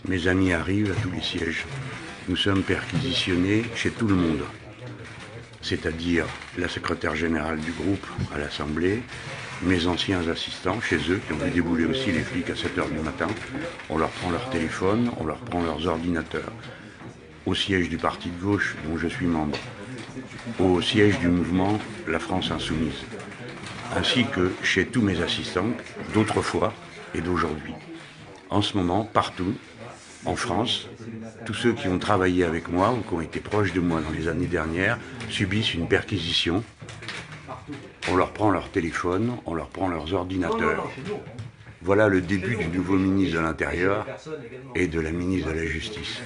Mes amis arrivent à tous les sièges. Nous sommes perquisitionnés chez tout le monde, c'est-à-dire la secrétaire générale du groupe à l'Assemblée, mes anciens assistants chez eux, qui ont vu débouler aussi les flics à 7 h du matin. On leur prend leur téléphone, on leur prend leurs ordinateurs. Au siège du parti de gauche dont je suis membre, au siège du mouvement La France Insoumise, ainsi que chez tous mes assistants d'autrefois et d'aujourd'hui. En ce moment, partout, en France, tous ceux qui ont travaillé avec moi ou qui ont été proches de moi dans les années dernières subissent une perquisition. On leur prend leur téléphone, on leur prend leurs ordinateurs. Voilà le début du nouveau ministre de l'Intérieur et de la ministre de la Justice.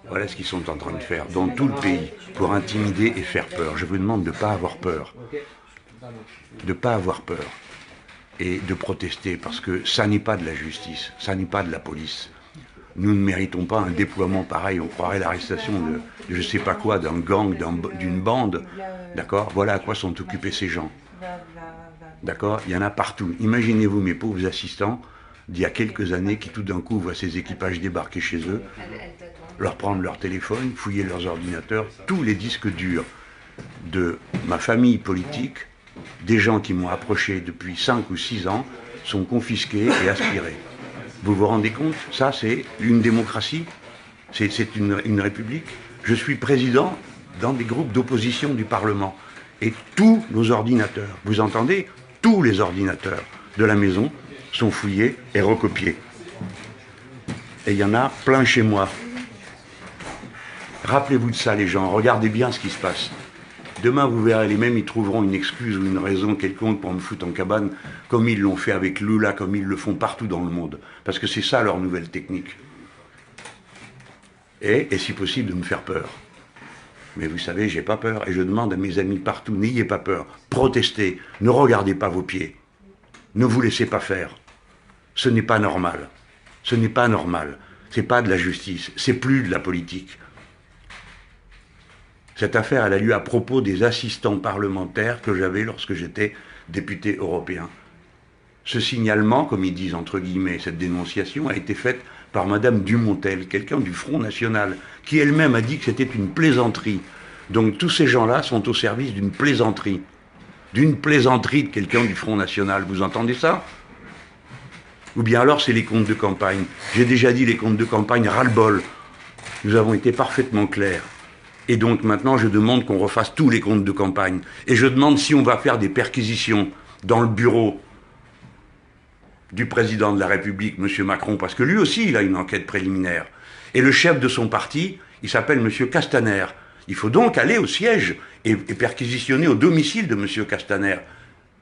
Voilà ce qu'ils sont en train de faire dans tout le pays pour intimider et faire peur. Je vous demande de ne pas avoir peur. De ne pas avoir peur. Et de protester, parce que ça n'est pas de la justice, ça n'est pas de la police. Nous ne méritons pas un déploiement pareil, on croirait l'arrestation de je ne sais pas quoi, d'un gang, d'une bande, d'accord? Voilà à quoi sont occupés ces gens. D'accord? Il y en a partout. Imaginez-vous mes pauvres assistants d'il y a quelques années qui tout d'un coup voient ces équipages débarquer chez eux, leur prendre leur téléphone, fouiller leurs ordinateurs, tous les disques durs de ma famille politique, des gens qui m'ont approché depuis 5 ou 6 ans, sont confisqués et aspirés. Vous vous rendez compte? Ça, c'est une démocratie? C'est une république? Je suis président dans des groupes d'opposition du Parlement. Et tous nos ordinateurs, vous entendez? Tous les ordinateurs de la maison sont fouillés et recopiés. Et il y en a plein chez moi. Rappelez-vous de ça, les gens. Regardez bien ce qui se passe. Demain, vous verrez, les mêmes, ils trouveront une excuse ou une raison quelconque pour me foutre en cabane, comme ils l'ont fait avec Lula, comme ils le font partout dans le monde. Parce que c'est ça leur nouvelle technique. Et si possible, de me faire peur. Mais vous savez, j'ai pas peur. Et je demande à mes amis partout, n'ayez pas peur. Protestez. Ne regardez pas vos pieds. Ne vous laissez pas faire. Ce n'est pas normal. Ce n'est pas normal. C'est pas de la justice. C'est plus de la politique. Cette affaire, elle a lieu à propos des assistants parlementaires que j'avais lorsque j'étais député européen. Ce signalement, comme ils disent entre guillemets, cette dénonciation a été faite par Madame Dumontel, quelqu'un du Front National, qui elle-même a dit que c'était une plaisanterie. Donc tous ces gens-là sont au service d'une plaisanterie. D'une plaisanterie de quelqu'un du Front National. Vous entendez ça? Ou bien alors c'est les comptes de campagne. J'ai déjà dit les comptes de campagne ras-le-bol. Nous avons été parfaitement clairs. Et donc maintenant, je demande qu'on refasse tous les comptes de campagne. Et je demande si on va faire des perquisitions dans le bureau du président de la République, M. Macron, parce que lui aussi, il a une enquête préliminaire. Et le chef de son parti, il s'appelle M. Castaner. Il faut donc aller au siège et perquisitionner au domicile de M. Castaner.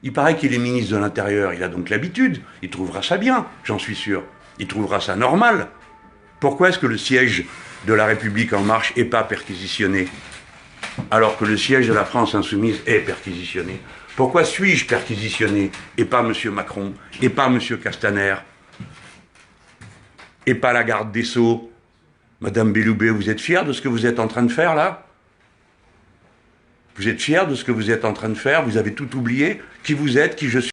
Il paraît qu'il est ministre de l'Intérieur, il a donc l'habitude. Il trouvera ça bien, j'en suis sûr. Il trouvera ça normal. Pourquoi est-ce que le siège de la République En Marche n'est pas perquisitionné, alors que le siège de la France Insoumise est perquisitionné? Pourquoi suis-je perquisitionné, et pas M. Macron, et pas M. Castaner, et pas la garde des Sceaux? Madame Belloubet, vous êtes fière de ce que vous êtes en train de faire, là? Vous êtes fière de ce que vous êtes en train de faire? Vous avez tout oublié? Qui vous êtes, qui je suis?